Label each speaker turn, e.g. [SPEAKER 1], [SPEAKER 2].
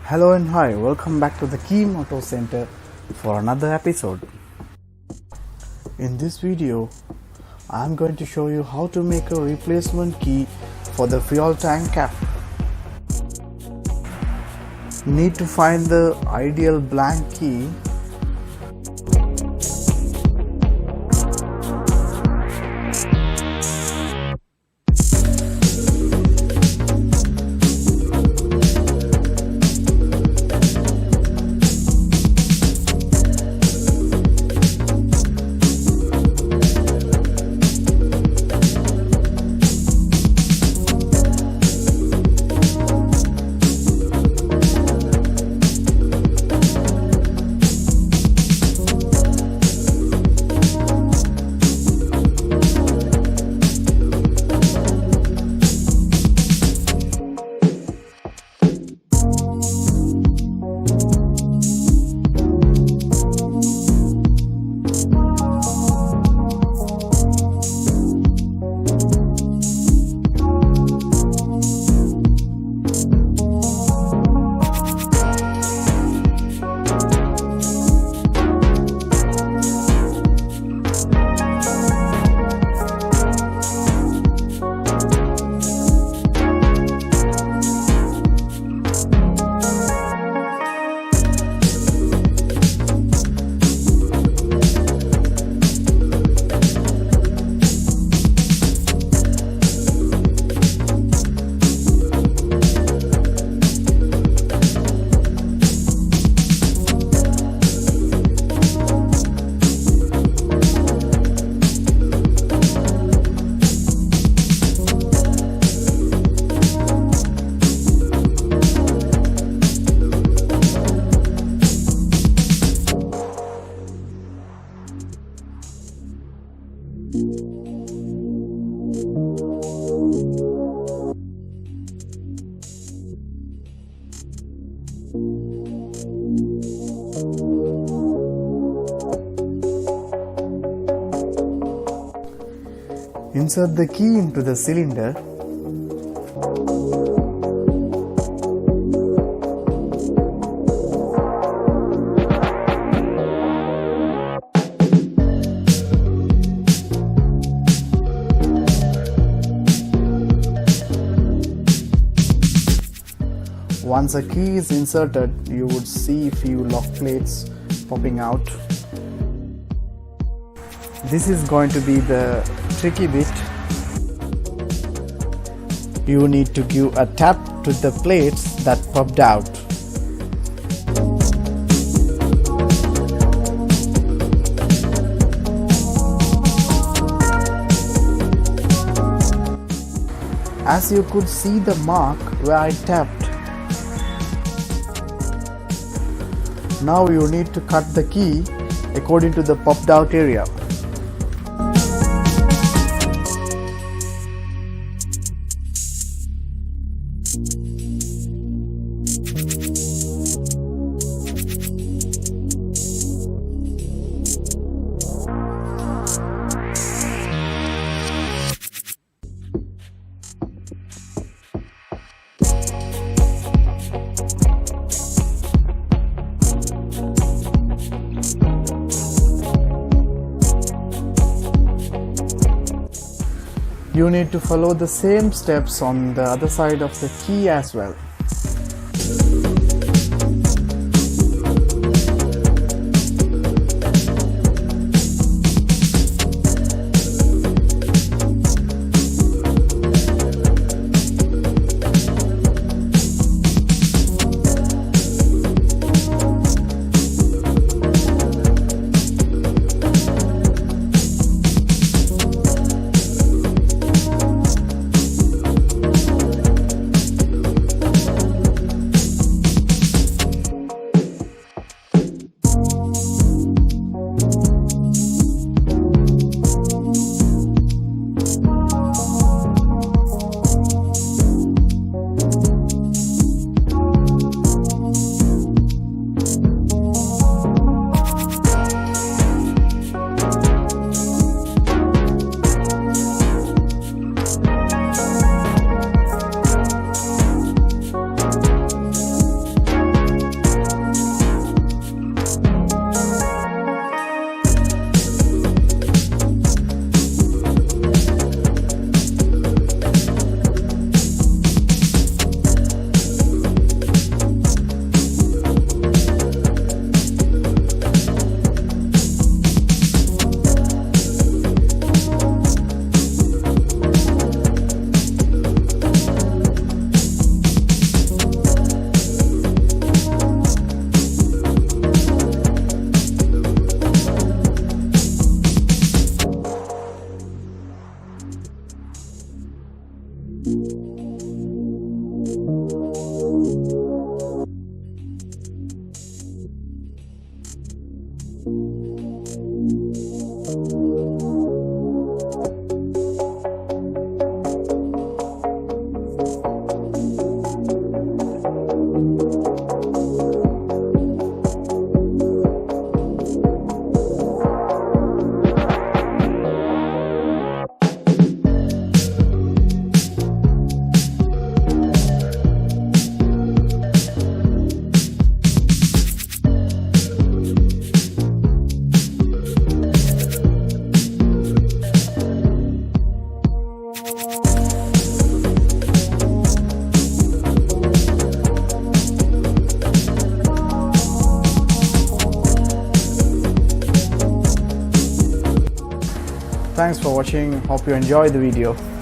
[SPEAKER 1] Hello and hi, welcome back to the Key Motor Center for another episode. In this video, I am going to show you how to make a replacement key for the fuel tank cap. Need to find the ideal blank key. Insert the key into the cylinder. Once a key is inserted, you would see a few lock plates popping out. This is going to be the tricky bit. You need to give a tap to the plates that popped out. As you could see the mark where I tapped. Now you need to cut the key according to the popped out area. You need to follow the same steps on the other side of the key as well. Thanks for watching. Hope you enjoyed the video.